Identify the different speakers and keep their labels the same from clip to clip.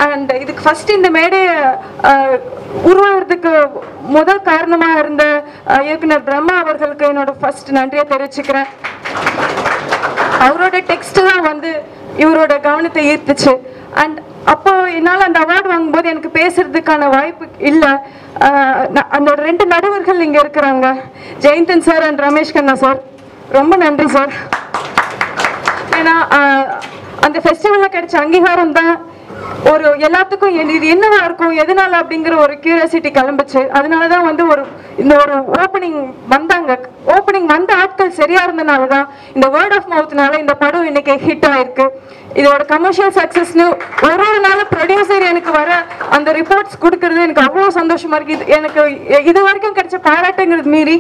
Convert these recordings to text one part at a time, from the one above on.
Speaker 1: And இதுக்கு first இந்த மேடையை உருவாகிறதுக்கு முதல் காரணமாக இருந்த இயக்குனர் பிரம்மா அவர்களுக்கு என்னோட ஃபர்ஸ்ட் நன்றியை தெரிவிச்சுக்கிறேன். அவரோட டெக்ஸ்ட் தான் வந்து இவரோட கவனத்தை ஈர்த்துச்சு. அண்ட் அப்போ என்னால் அந்த அவார்டு வாங்கும்போது எனக்கு பேசுறதுக்கான வாய்ப்பு இல்லை. அந்த 2 நடுவர்கள் இங்கே இருக்கிறாங்க, Jayanthan sir and Ramesh Kanna sir. ரொம்ப நன்றி சார். ஏன்னா அந்த ஃபெஸ்டிவலில் கிடைச்ச அங்கீகாரம் தான் ஒரு எல்லாத்துக்கும் இது என்னவா இருக்கும் எதனால அப்படிங்கிற ஒரு கியூரியாசிட்டி கிளம்புச்சு. அதனால தான் வந்து இந்த ஒரு ஓப்பனிங் வந்த ஆட்கள் சரியா இருந்தனால தான் இந்த வேர்ட் ஆஃப் மவுத்னால இந்த படம் இன்னைக்கு ஹிட் ஆயிருக்கு. இதோட கமர்ஷியல் சக்சஸ்னு ஒரு நாள் ப்ரொடியூசர் எனக்கு வர அந்த ரிப்போர்ட்ஸ் கொடுக்கறது எனக்கு அவ்வளோ சந்தோஷமா இருக்கு. எனக்கு இது வரைக்கும் கிடைச்ச பாராட்டுங்கிறது மீறி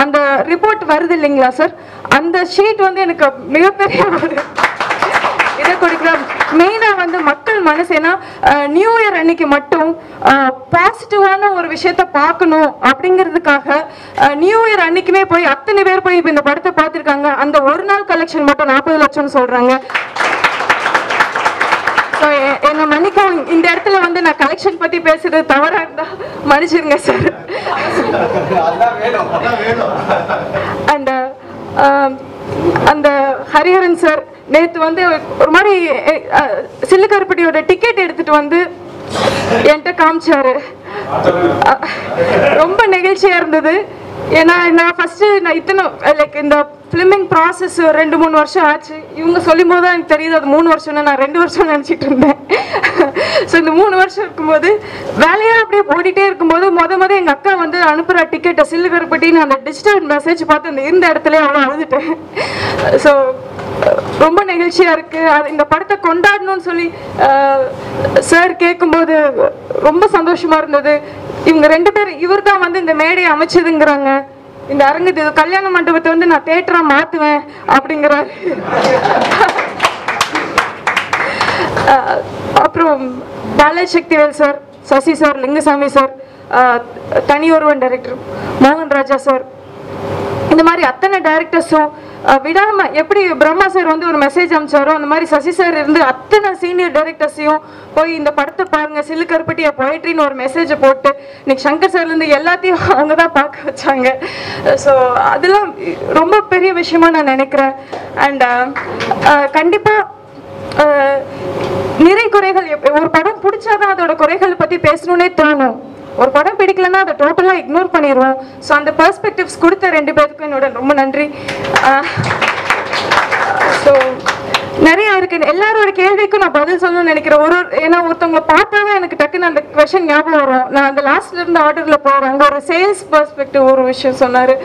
Speaker 1: அந்த ரிப்போர்ட் வருது இல்லைங்களா சார், அந்த ஷீட் வந்து எனக்கு மிகப்பெரிய ஒரு இதை கொடுக்குற. மெயினாக வந்து மக்கள் மனசு ஏன்னா நியூ இயர் அன்னைக்கு மட்டும் பாசிட்டிவான ஒரு விஷயத்த பார்க்கணும் அப்படிங்கிறதுக்காக நியூ இயர் அன்னைக்குமே போய் அத்தனை பேர் போய் இப்போ இந்த படத்தை பார்த்துருக்காங்க. அந்த ஒரு நாள் கலெக்ஷன் மட்டும் 40 லட்சம்னு சொல்றாங்க. என்ன மன்னிக்கவும், இந்த இடத்துல வந்து நான் கலெக்ஷன் பத்தி பேசுறது தவறா இருந்தா மன்னிச்சிருங்க சார். அண்ட் அந்த ஹரிஹரன் சார் நேற்று வந்து ஒரு மாதிரி சில்லுக்கருப்பட்டியோட டிக்கெட் எடுத்துட்டு வந்து என்கிட்ட காமிச்சாரு. ரொம்ப நெகிழ்ச்சியா இருந்தது. ஏன்னா நான் ஃபர்ஸ்ட் இத்தனை லைக் இந்த ஃபிலிமிங் ப்ராசஸ் 2-3 வருஷம் ஆச்சு. இவங்க சொல்லும் போது தான் எனக்கு தெரியுது அது 3 வருஷம்னு. நான் 2 வருஷம் நினச்சிட்டு இருந்தேன். ஸோ இந்த 3 வருஷம் இருக்கும்போது வேலையாக அப்படியே ஓடிட்டே இருக்கும்போது மொதல் எங்கள் அக்கா வந்து அனுப்புகிற டிக்கெட்டை சில்லுக்கருப்பட்டின்னு அந்த டிஜிட்டல் மெசேஜ் பார்த்து அந்த இருந்த இடத்துல அவ்வளோ அழுதுட்டேன். ஸோ ரொம்ப நெகிழ்ச்சியாக இருக்குது. அது இந்த படத்தை கொண்டாடணும்னு சொல்லி சார் கேட்கும்போது ரொம்ப சந்தோஷமாக இருந்தது. இவங்க 2 பேர் இவர் தான் வந்து இந்த மேடையை அமைச்சதுங்கிறாங்க. இந்த அரங்கத்து கல்யாண மண்டபத்தை வந்து நான் தியேட்டரா மாத்துவேன் அப்படிங்கிறார். அப்புறம் Balaji Sakthivel sir, Sasi sir, Lingusamy sir, Thani Oruvan director மோகன் ராஜா சார், இந்த மாதிரி அத்தனை டைரக்டர்ஸும் விடாம எப்படி பிரம்மா சார் வந்து ஒரு மெசேஜ் அனுப்பிச்சாரோ அந்த மாதிரி சசி சார் இருந்து அத்தனை சீனியர் டைரக்டர்ஸையும் போய் இந்த படத்தை பாருங்க சில்லுக்கருப்பட்டிய பொயட்ரின்னு ஒரு மெசேஜை போட்டு இன்னைக்கு சங்கர் சார்ல இருந்து எல்லாத்தையும் அவங்க தான் பார்க்க வச்சாங்க. ஸோ அதெல்லாம் ரொம்ப பெரிய விஷயமா நான் நினைக்கிறேன். அண்ட் கண்டிப்பா நிறை குறைகள் ஒரு படம் பிடிச்சாதான் அதோட குறைகள் பத்தி பேசணும்னே தோணும். ஒரு படம் பிடிக்கலன்னா அதை டோட்டலாக இக்னோர் பண்ணிடுவோம். ஸோ அந்த பெர்ஸ்பெக்டிவ்ஸ் கொடுத்த 2 பேருக்கும் என்னோட ரொம்ப நன்றி. ஸோ நிறைய இருக்கு. எல்லாரோட கேள்விக்கும் நான் பதில் சொல்லணும்னு நினைக்கிறேன். ஏன்னா ஒருத்தவங்களை பார்த்தாதான் எனக்கு டக்குன்னு அந்த கொஸ்டின் ஞாபகம் வரும். நான் அந்த லாஸ்ட்ல இருந்து ஆர்டர்ல போறேன். அங்கே ஒரு சேல்ஸ் பெர்ஸ்பெக்டிவ் ஒரு விஷயம் சொன்னாரு.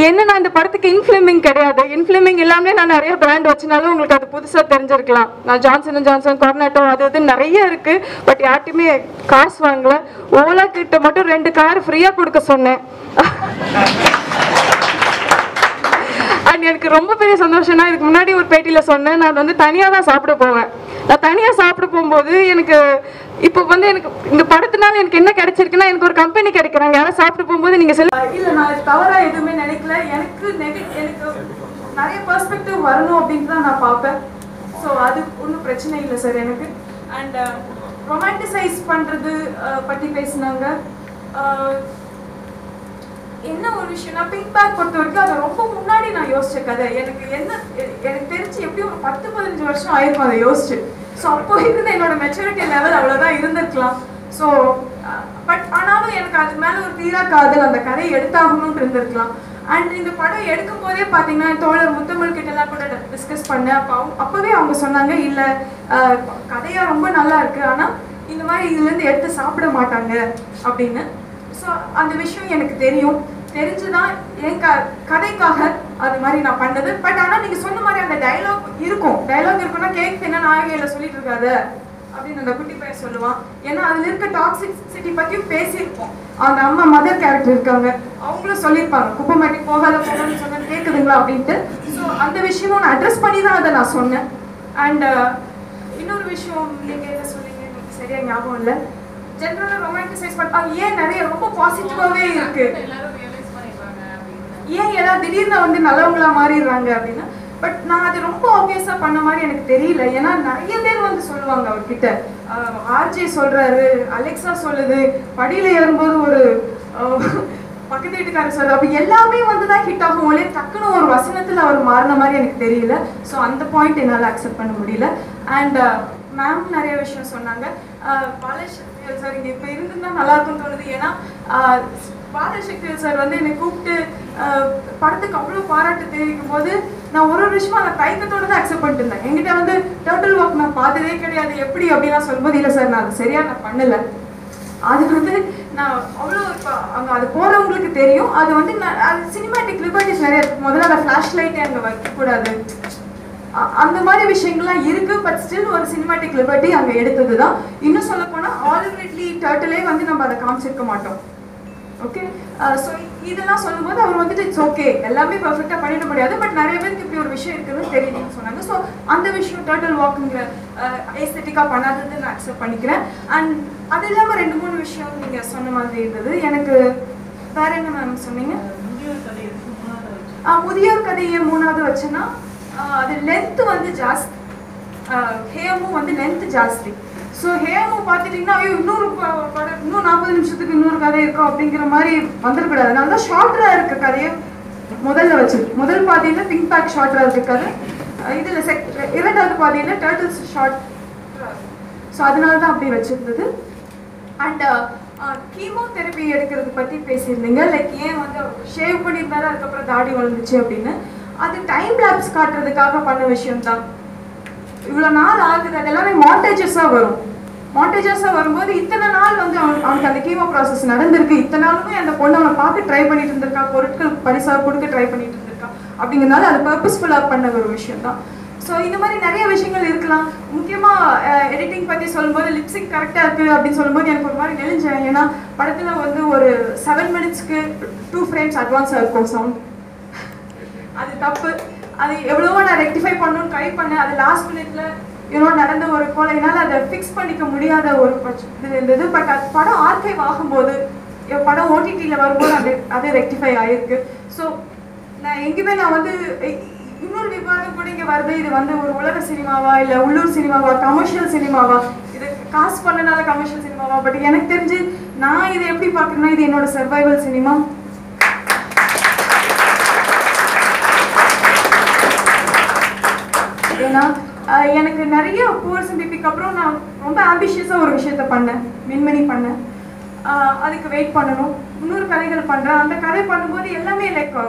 Speaker 1: என்னன்னா இந்த படத்துக்கு இன்ஃபிலிமிங் கிடையாது. இன்ஃபிலிமிங் எல்லாமே நான் நிறைய பிராண்ட் வச்சுனாலும் உங்களுக்கு அது புதுசாக தெரிஞ்சிருக்கலாம். நான் ஜான்சன் கொர்னேட்டோ அது நிறைய இருக்கு. பட் யார்ட்டையுமே காசு வாங்கல. ஓலா கிட்ட மட்டும் 2 கார் ஃப்ரீயா கொடுக்க சொன்னேன். அண்ட் எனக்கு ரொம்ப பெரிய சந்தோஷம்னா இதுக்கு முன்னாடி ஒரு பேட்டியில சொன்னேன், நான் வந்து தனியாக தான் சாப்பிட போவேன். நான் தனியாக சாப்பிட போகும்போது எனக்கு இப்போ வந்து எனக்கு இந்த படத்தினால எனக்கு என்ன கிடைச்சிருக்குன்னா எனக்கு ஒரு கம்பெனி கிடைக்கிறாங்க. யாரும் சாப்பிட்டு போகும்போது நீங்க இல்லை நான் தவறா எதுவுமே நினைக்கல. எனக்கு நிறைய பெர்ஸ்பெக்டிவ் வரணும் அப்படின்னு தான் நான் பார்ப்பேன். ஸோ அது ஒன்றும் பிரச்சனை இல்லை சார் எனக்கு. அண்ட் ரொமான்டிசைஸ் பண்றது பற்றி பேசினாங்க. என்ன ஒரு விஷயம்னா பிங்க் பேக் பொறுத்த வரைக்கும் அதை ரொம்ப முன்னாடி நான் யோசிச்ச கதை. எனக்கு தெரிஞ்சு எப்படி ஒரு 10-15 வருஷம் ஆயிருக்கும் அதை யோசிச்சு. ஸோ அப்போ இருந்த என்னோட மெச்சூரிட்டி லெவல் அவ்வளோதான் இருந்திருக்கலாம். ஸோ பட் ஆனாலும் எனக்கு அது மேலே ஒரு தீரா காதல், அந்த கதையை எடுத்தாகணும்னு இருந்திருக்கலாம். அண்ட் இந்த படம் எடுக்கும் போதே பார்த்தீங்கன்னா தோழர் முத்தமிழ் கிட்டலாம் கூட டிஸ்கஸ் பண்ணேன். அப்போவே அவங்க சொன்னாங்க இல்லை கதையாக ரொம்ப நல்லா இருக்கு, ஆனால் இந்த மாதிரி இதுலேருந்து எடுத்து சாப்பிட மாட்டாங்க அப்படின்னு. ஸோ அந்த விஷயம் எனக்கு தெரிஞ்சுதான் என் கதைக்காக அது மாதிரி நான் பண்ணது. பட் ஆனால் நீங்கள் சொன்ன மாதிரி அந்த டைலாக் இருக்குன்னா கேக் என்ன நாயகையில் சொல்லிட்டு இருக்காது அப்படின்னு அந்த குட்டி பையன் சொல்லுவான். ஏன்னா அதில் இருக்க டாக்ஸிசிட்டி பற்றியும் பேசியிருப்போம். அந்த அம்மா மதர் கேரக்டர் இருக்காங்க, அவங்களும் சொல்லியிருப்பாங்க குப்பைமேட்டி போகாதுன்னு சொன்னது கேட்குதுங்களா அப்படின்ட்டு. ஸோ அந்த விஷயமும் நான் அட்ரஸ் பண்ணி தான் அதை நான் சொன்னேன். அண்ட் இன்னொரு விஷயம் நீங்கள் என்ன சொன்னீங்க எனக்கு சரியா ஞாபகம் இல்லை. ஜென்ரலாக ரொமான்டிசைஸ் பண்ணுறாங்க. ஏன் நிறைய ரொம்ப பாசிட்டிவாகவே இருக்கு, ஏன் எல்லாம் திடீர்னு வந்து நல்லவங்களா மாறிடுறாங்க அப்படின்னா பட் நான் அது ரொம்ப ஆப்வியஸா பண்ண மாதிரி எனக்கு தெரியல. ஏன்னா நிறைய பேர் வந்து சொல்லுவாங்க அவர்கிட்ட, ஆர்ஜே சொல்றாரு, அலெக்சா சொல்லுது, படியில ஏறும்போது ஒரு பக்கத்து வீட்டுக்காரர் சொல்றாரு, அப்ப எல்லாமே வந்துதான் ஹிட் ஆகும். ஒரே டக்குன்னு ஒரு வசனத்துல அவர் மாறின மாதிரி எனக்கு தெரியல. ஸோ அந்த பாயிண்ட் என்னால் அக்செப்ட் பண்ண முடியல. அண்ட் மேம் நிறைய விஷயம் சொன்னாங்க. பாலசக்திவேல் சார் இங்கே இப்போ இருந்துன்னா நல்லா இருக்கும்னு தோணுது. ஏன்னா பாலசக்திவேல் சார் வந்து என்னை கூப்பிட்டு படத்துக்கு அவ்வளோ பாராட்டு தெரிவிக்கும் போது நான் ஒரு விஷயமா அந்த தயக்கத்தோட தான் அக்செப்ட் பண்ணிட்டு இருந்தேன். என்கிட்ட வந்து டர்ட்டில் வாக் நான் பார்த்ததே கிடையாது, எப்படி அப்படிலாம் சொல்லும்போது இல்லை சார் நான் அது சரியா நான் பண்ணலை. அது வந்து நான் அவ்வளோ இப்போ அங்கே அது போகிறவங்களுக்கு தெரியும். அது வந்து அது சினிமேட்டிக் லிபர்ட்டிஸ் நிறைய இருக்கு. முதல்ல அந்த ஃப்ளாஷ் லைட்டே அங்கே வைக்கக்கூடாது, அந்த மாதிரி விஷயங்கள்லாம் இருக்கு. பட் ஸ்டில் ஒரு சினிமேட்டிக் லிபர்ட்டி அங்கே எடுத்தது தான். இன்னும் சொல்ல போனால் ஆல்ரெடி டர்ட்டிலே வந்து நம்ம அதை காமிச்சிருக்க மாட்டோம். ஓகே, ஸோ இதெல்லாம் சொல்லும்போது அவர் வந்துட்டு இட்ஸ் ஓகே, எல்லாமே பர்ஃபெக்டாக பண்ணிட முடியாது, பட் நிறைய பேருக்கு இப்படி ஒரு விஷயம் இருக்குதுன்னு தெரியுதுன்னு சொன்னாங்க. ஸோ அந்த விஷயம் டர்ட்டில் வாக்குங்கிற ஏஸ்தட்டிக்காக பண்ணாதது நான் அக்செப்ட் பண்ணிக்கிறேன். அண்ட் அது இல்லாமல் 2-3 விஷயம் நீங்கள் சொன்ன மாதிரி இருந்தது. எனக்கு வேற என்ன மேம் சொன்னீங்க? முதியோர் கதையை 3வது வச்சுன்னா அது லென்த்து வந்து ஜாஸ்தி, ஹேமும் வந்து லென்த்து ஜாஸ்தி. ஸோ ஹேமும் பார்த்துட்டிங்கன்னா ஐயோ இன்னொரு படம் இன்னும் 40 நிமிஷத்துக்கு இன்னொரு கதை இருக்கும் அப்படிங்கிற மாதிரி வந்துடக்கூடாது. அதனால தான் ஷார்ட்டராக இருக்க கதையை முதல்ல வச்சு முதல் பாதியில் பிங்க் பேக் ஷார்ட்டராக இருக்க கதை, இதில் 2வது பாதியில் டர்ட்டில்ஸ் ஷார்ட். ஸோ அதனால தான் அப்படி வச்சுருந்தது. அண்ட் கீமோதெரப்பி எடுக்கிறது பற்றி பேசியிருந்தீங்க. லைக் ஏன் வந்து ஷேவ் பண்ணியிருந்தாரு அதுக்கப்புறம் தாடி வளர்ந்துச்சு அப்படின்னு. அது டைம் லேப்ஸ் காட்டுறதுக்காக பண்ண விஷயம்தான். இவ்வளோ நாள் ஆகுது, அது எல்லாமே மாண்டேஜஸாக வரும். மாண்டேஜஸாக வரும்போது இத்தனை நாள் வந்து அவனுக்கு அந்த கீமோ ப்ராசஸ் நடந்திருக்கு, இத்தனை நாளுமே அந்த பொண்ணு அவனை பார்த்து ட்ரை பண்ணிட்டு இருந்திருக்கா, பொருட்கள் பரிசாக கொடுக்க ட்ரை பண்ணிட்டு இருந்திருக்கா. அப்படிங்கிறதுனால அது பர்பஸ்ஃபுல்லாக பண்ண ஒரு விஷயம் தான். ஸோ இந்த மாதிரி நிறைய விஷயங்கள் இருக்கலாம். முக்கியமாக எடிட்டிங் பற்றி சொல்லும்போது லிப்ஸிங் கரெக்டாக இருக்குது அப்படின்னு சொல்லும்போது எனக்கு ஒரு மாதிரி நெளிஞ்சேன். ஏன்னா படத்தில் வந்து ஒரு 7 மினிட்ஸ்க்கு 2 ஃப்ரேம்ஸ் அட்வான்ஸாக இருக்கும் சவுண்ட். அது தப்பு. அது எவ்வளவோ நான் ரெக்டிஃபை பண்ணணும்னு ட்ரை பண்ணேன். அது லாஸ்ட் மினிட்ல நடந்த ஒரு கொலைனால அதை ஃபிக்ஸ் பண்ணிக்க முடியாத ஒரு இது இருந்தது. பட் அது படம் ஆர்கைவ் ஆகும்போது, படம் ஓடிடியில் வரும்போது அது ரெக்டிஃபை ஆகிருக்கு. ஸோ நான் எங்கேயுமே நான் வந்து இன்னொரு விவாதம் கூட இங்கே வருது, இது வந்து ஒரு உலக சினிமாவா இல்லை உள்ளூர் சினிமாவா, கமர்ஷியல் சினிமாவா, இது காசு பண்ணனால கமர்ஷியல் சினிமாவா. பட் எனக்கு தெரிஞ்சு நான் இதை எப்படி பார்க்குறேன்னா இது என்னோட சர்வைவல் சினிமா. ஏன்னா எனக்கு நிறைய புவர் சிம்பிக்கு அப்புறம் நான் ரொம்ப ஆம்பிஷியஸாக ஒரு விஷயத்த பண்ணேன், மின்மணி பண்ணேன். அதுக்கு வெயிட் பண்ணணும், இன்னொரு கதைகள் பண்ணுறேன். அந்த கதை பண்ணும்போது எல்லாமே லைக்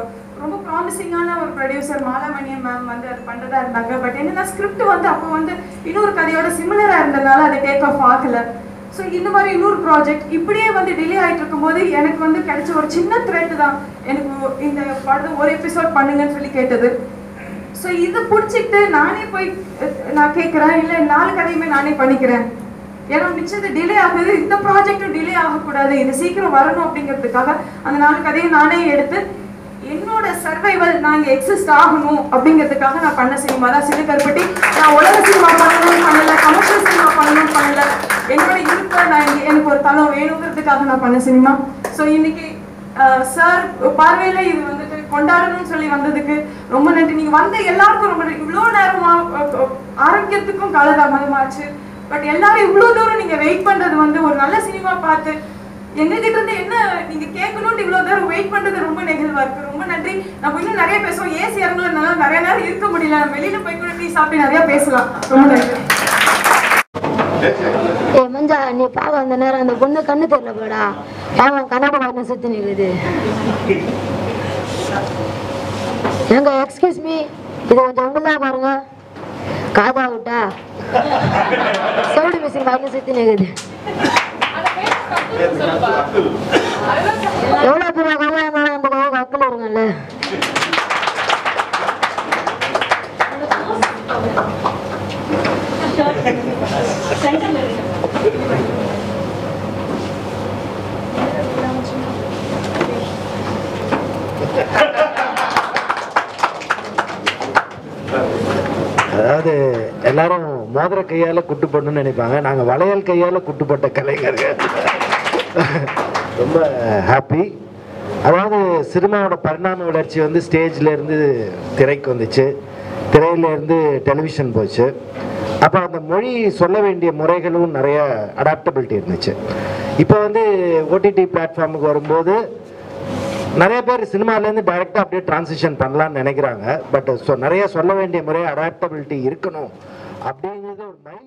Speaker 1: ரொம்ப ப்ராமிசிங்கான ஒரு ப்ரொடியூசர் மாலாமணியம் மேம் வந்து அது பண்ணுறதா இருந்தாங்க. பட் என்னன்னா ஸ்கிரிப்ட் வந்து அப்போ வந்து இன்னொரு கதையோட சிமிலராக இருந்ததுனால அதை டேக் ஆஃப் ஆகலை. ஸோ இந்த மாதிரி இன்னொரு ப்ராஜெக்ட் இப்படியே வந்து டிலே ஆகிட்டு இருக்கும்போது எனக்கு வந்து கிடைச்ச ஒரு சின்ன த்ரெட் தான் எனக்கு இந்த படத்தை ஒரு எபிசோட் பண்ணுங்கன்னு சொல்லி கேட்டது. ஸோ இதை பிடிச்சிக்கிட்டு நானே போய் நான் கேட்குறேன், இல்லை 4 கதையுமே நானே பண்ணிக்கிறேன். ஏன்னா மிச்சது டிலே ஆகுது, இந்த ப்ராஜெக்டும் டிலே ஆகக்கூடாது, இது சீக்கிரம் வரணும் அப்படிங்கிறதுக்காக அந்த 4 கதையை நானே எடுத்து என்னோட சர்வைவல் நான் இங்கே எக்ஸிஸ்ட் ஆகணும் அப்படிங்கிறதுக்காக நான் பண்ண சினிமா தான் சிறுகருப்பட்டி. நான் உலக சினிமா பண்ணணும்னு பண்ணலை, கமர்ஷியல் சினிமா பண்ணணும்னு பண்ணலை, என்னோட இருப்பை நான் எனக்கு ஒரு தளம் வேணுங்கிறதுக்காக நான் பண்ண சினிமா. ஸோ இன்னைக்கு சார் பார்வையில இது வந்துட்டு கொண்டாடணும்னு சொல்லி வந்ததுக்கு ரொம்ப நன்றி. நீங்க வந்த எல்லாருக்கும் ரொம்ப நன்றி. இவ்வளோ நேரமா ஆரோக்கியத்துக்கும் காலதாமதமாச்சு, பட் எல்லாரும் இவ்வளோ தூரம் நீங்க வெயிட் பண்றது வந்து ஒரு நல்ல சினிமா பார்த்து எங்ககிட்ட இருந்து என்ன நீங்க கேட்கணும்னு இவ்வளோ தூரம் வெயிட் பண்றது ரொம்ப நெகிழ்வா இருக்கு. ரொம்ப நன்றி. நம்ம இன்னும் நிறைய பேசுவோம். ஏசி இறங்குறதுனால நிறைய நேரம் இருக்க முடியல, நம்ம வெளியில போய் கூட டீ சாப்பிட்டு நிறைய பேசலாம். ரொம்ப நன்றி.
Speaker 2: மஞ்சா நீ பாவம் அந்த நேரம் அந்த பொண்ணு கண்ணு தெரியல போடா, பாவம் கண்ணாடி வாங்க சுத்தி நிற்குது. எங்க எக்ஸ்கியூஸ் மீ, இது கொஞ்சம் உங்களா பாருங்க, காதா விட்டா சவுடி மிஷின் வாங்க சுத்தி நிற்குது. எவ்வளவு பெரிய கவலை இருந்தாலும் அந்த கவலை கக்கல் இருங்கல்ல.
Speaker 3: அதாவது எல்லாரும் மோதிர கையால குட்டு போடணும்னு நினைப்பாங்க, நாங்க வளையல் கையால குட்டுப்பட்ட கலைஞர்கள். ரொம்ப ஹாப்பி. அதாவது சினிமாவோட பரிணாம வளர்ச்சி வந்து ஸ்டேஜ்ல இருந்து திரைக்கு வந்துச்சு. திரையிலேருந்து டெலிவிஷன் போச்சு. அப்போ அந்த மொழி சொல்ல வேண்டிய முறைகளும் நிறைய அடாப்டபிலிட்டி இருந்துச்சு. இப்போ வந்து ஓடிடி பிளாட்ஃபார்முக்கு வரும்போது நிறைய பேர் சினிமாலேருந்து டைரெக்டாக அப்படியே டிரான்சிஷன் பண்ணலான்னு நினைக்கிறாங்க. பட் நிறைய சொல்ல வேண்டிய முறை அடாப்டபிலிட்டி இருக்கணும் அப்படிங்கிறது ஒரு மைல்